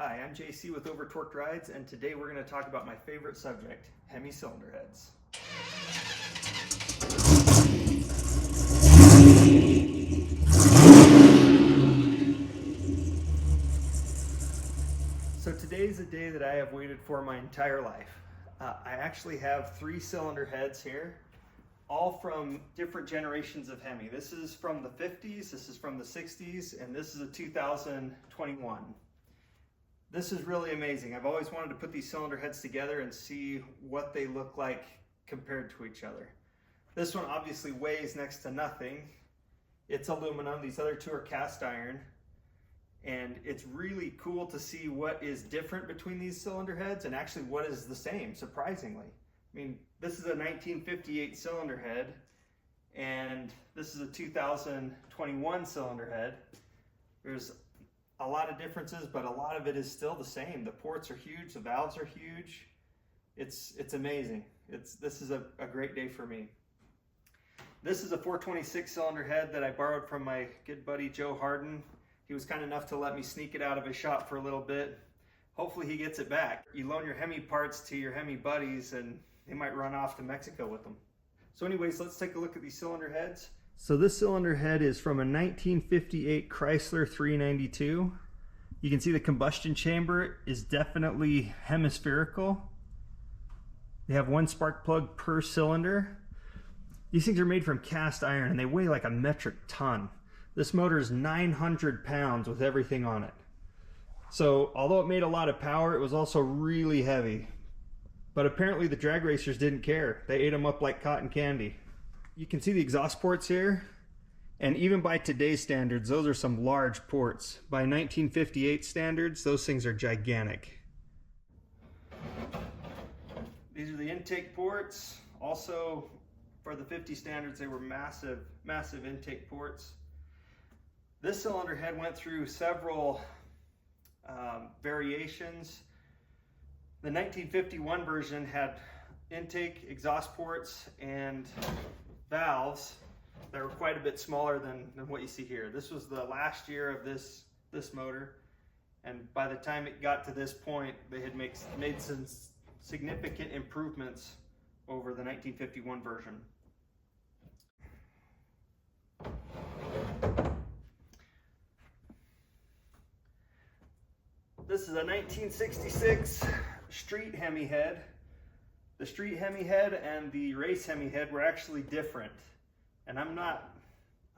Hi, I'm JC with Overtorqued Rides, and today we're going to talk about my favorite subject, Hemi cylinder heads. So today's a day that I have waited for my entire life. I actually have 3 cylinder heads here, all from different generations of Hemi. This is from the 50s, this is from the 60s, and this is a 2021. This is really amazing. I've always wanted to put these cylinder heads together and see what they look like compared to each other. This one obviously weighs next to nothing. It's aluminum, these other 2 are cast iron. And it's really cool to see what is different between these cylinder heads and actually what is the same, surprisingly. I mean, this is a 1958 cylinder head, and this is a 2021 cylinder head. There's a lot of differences, but a lot of it is still the same. The ports are huge, the valves are huge. It's amazing. This is a great day for me. This is a 426 cylinder head that I borrowed from my good buddy Joe Harden. He was kind enough to let me sneak it out of his shop for a little bit. Hopefully he gets it back. You loan your Hemi parts to your Hemi buddies and they might run off to Mexico with them. So anyways, let's take a look at these cylinder heads. So this cylinder head is from a 1958 Chrysler 392. You can see the combustion chamber is definitely hemispherical. They have 1 spark plug per cylinder. These things are made from cast iron and they weigh like a metric ton. This motor is 900 pounds with everything on it. So although it made a lot of power, it was also really heavy. But apparently the drag racers didn't care. They ate them up like cotton candy. You can see the exhaust ports here. And even by today's standards, those are some large ports. By 1958 standards, those things are gigantic. These are the intake ports. Also, for the 50 standards, they were massive, massive intake ports. This cylinder head went through several variations. The 1951 version had intake, exhaust ports, and valves that were quite a bit smaller than what you see here. This was the last year of this motor, and by the time it got to this point, they had made some significant improvements over the 1951 version. This is a 1966 street Hemi head. The street Hemi head and the race Hemi head were actually different. And I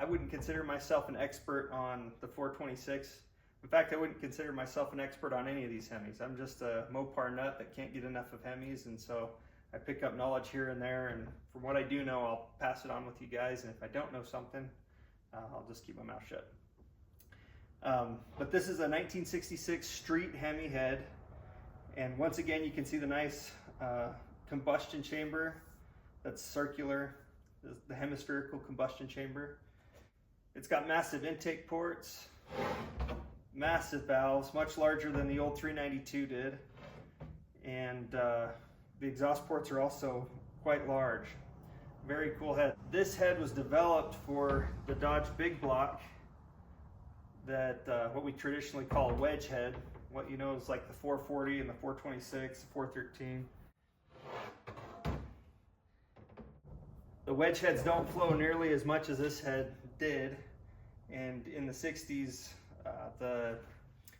wouldn't consider myself an expert on the 426. In fact, I wouldn't consider myself an expert on any of these Hemis. I'm just a Mopar nut that can't get enough of Hemis, and so I pick up knowledge here and there, and from what I do know, I'll pass it on with you guys, and if I don't know something, I'll just keep my mouth shut. But this is a 1966 street Hemi head, and once again you can see the nice combustion chamber that's circular, the hemispherical combustion chamber. It's got massive intake ports, massive valves, much larger than the old 392 did, and the exhaust ports are also quite large. Very cool head. This head was developed for the Dodge Big Block, that what we traditionally call a wedge head. What you know is like the 440 and the 426, the 413. The wedge heads don't flow nearly as much as this head did, and in the 60s the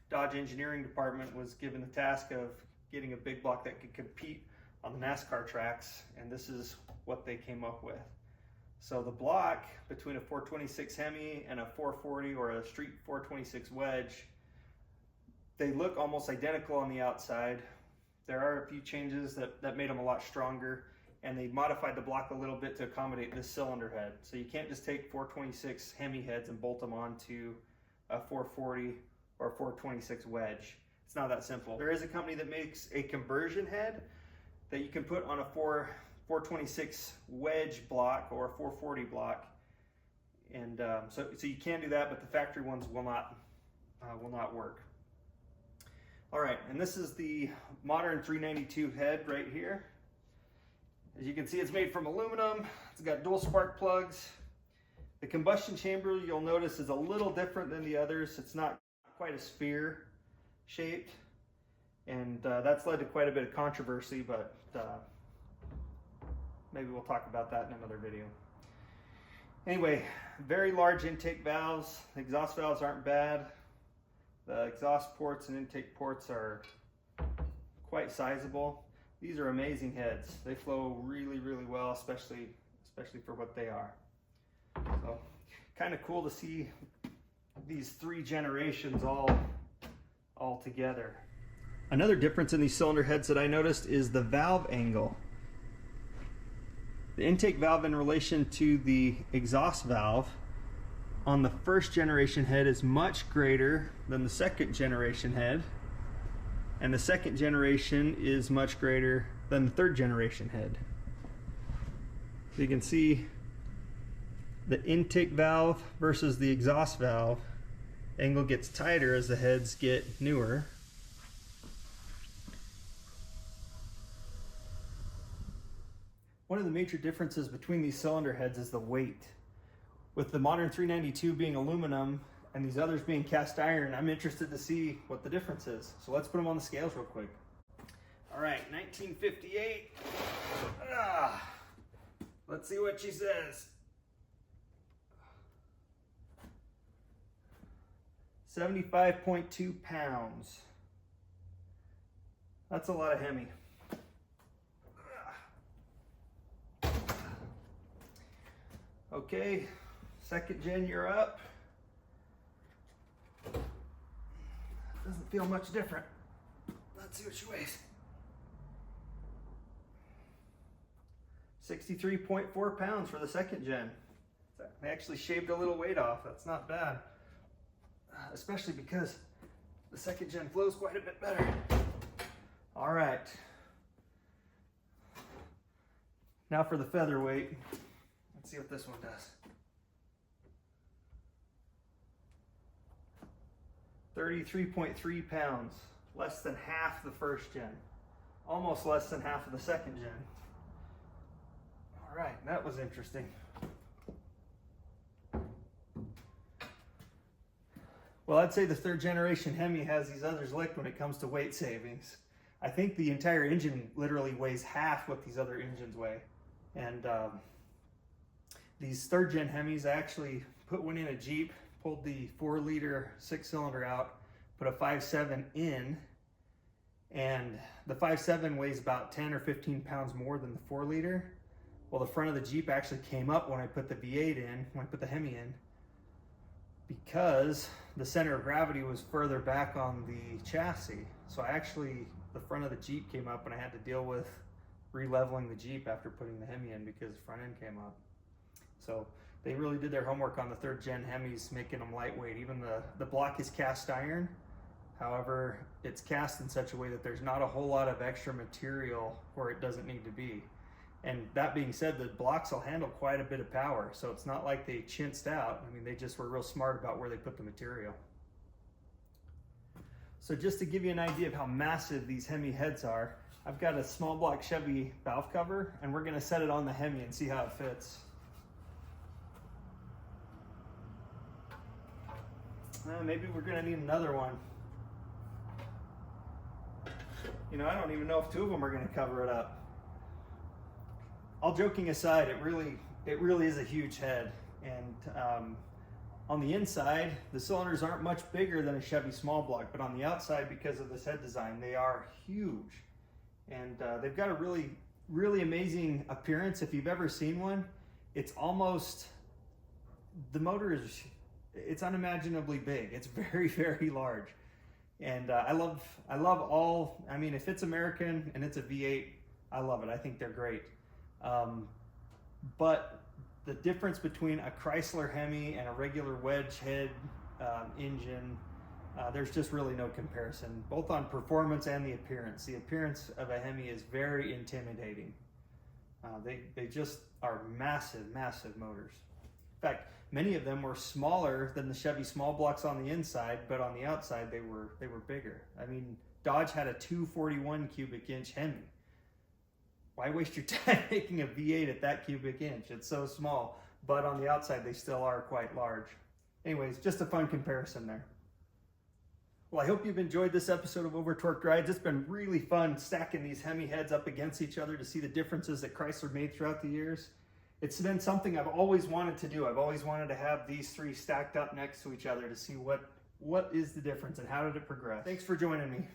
Dodge engineering department was given the task of getting a big block that could compete on the NASCAR tracks, and this is what they came up with. So the block between a 426 Hemi and a 440 or a street 426 wedge, they look almost identical on the outside. There are a few changes that made them a lot stronger, and they modified the block a little bit to accommodate this cylinder head. So you can't just take 426 Hemi heads and bolt them onto a 440 or a 426 wedge. It's not that simple. There is a company that makes a conversion head that you can put on a 426 wedge block or a 440 block, and so you can do that, but the factory ones will not work. All right, and this is the modern 392 head right here. As you can see, it's made from aluminum. It's got dual spark plugs. The combustion chamber, you'll notice, is a little different than the others. It's not quite a sphere shaped. And that's led to quite a bit of controversy, but maybe we'll talk about that in another video. Anyway, very large intake valves. The exhaust valves aren't bad. The exhaust ports and intake ports are quite sizable. These are amazing heads. They flow really, really well, especially for what they are. So, kind of cool to see these 3 generations all together. Another difference in these cylinder heads that I noticed is the valve angle. The intake valve in relation to the exhaust valve on the first generation head is much greater than the second generation head, and the second generation is much greater than the third generation head. So you can see the intake valve versus the exhaust valve angle gets tighter as the heads get newer. One of the major differences between these cylinder heads is the weight. With the modern 392 being aluminum and these others being cast iron, I'm interested to see what the difference is. So let's put them on the scales real quick. All right, 1958. Let's see what she says. 75.2 pounds. That's a lot of Hemi. Okay, second gen, you're up. Doesn't feel much different. Let's see what she weighs. 63.4 pounds for the second gen. I actually shaved a little weight off. That's not bad. Especially because the second gen flows quite a bit better. All right. Now for the featherweight. Let's see what this one does. 33.3 pounds, less than half the first gen, almost less than half of the second gen. All right, that was interesting. Well, I'd say the third generation Hemi has these others licked when it comes to weight savings. I think the entire engine literally weighs half what these other engines weigh. And these third gen Hemis, I actually put one in a Jeep, pulled the 4-liter 6-cylinder out, put a 5.7 in, and the 5.7 weighs about 10 or 15 pounds more than the 4-liter. Well, the front of the Jeep actually came up when I put the V8 in, when I put the Hemi in, because the center of gravity was further back on the chassis. So the front of the Jeep came up and I had to deal with re-leveling the Jeep after putting the Hemi in because the front end came up. So they really did their homework on the third gen Hemis, making them lightweight. Even the block is cast iron. However, it's cast in such a way that there's not a whole lot of extra material where it doesn't need to be. And that being said, the blocks will handle quite a bit of power. So it's not like they chintzed out. I mean, they just were real smart about where they put the material. So just to give you an idea of how massive these Hemi heads are, I've got a small block Chevy valve cover, and we're gonna set it on the Hemi and see how it fits. Maybe we're gonna need another one. You know, I don't even know if 2 of them are gonna cover it up. All joking aside, it really is a huge head. And on the inside, the cylinders aren't much bigger than a Chevy small block, but on the outside, because of this head design, they are huge. And they've got a really, really amazing appearance. If you've ever seen one, it's almost, the motor is, it's unimaginably big. It's very, very large. And I love all, I mean, if it's American and it's a V8, I love it. I think they're great. But the difference between a Chrysler Hemi and a regular wedge head engine, there's just really no comparison, both on performance and the appearance. The appearance of a Hemi is very intimidating. They just are massive, massive motors. In fact, many of them were smaller than the Chevy small blocks on the inside, but on the outside they were bigger. I mean, Dodge had a 241 cubic inch Hemi. Why waste your time making a V8 at that cubic inch? It's so small, but on the outside they still are quite large. Anyways, just a fun comparison there. Well, I hope you've enjoyed this episode of Over Torqued Rides. It's been really fun stacking these Hemi heads up against each other to see the differences that Chrysler made throughout the years. It's been something I've always wanted to do. I've always wanted to have these three stacked up next to each other to see what is the difference and how did it progress. Thanks for joining me.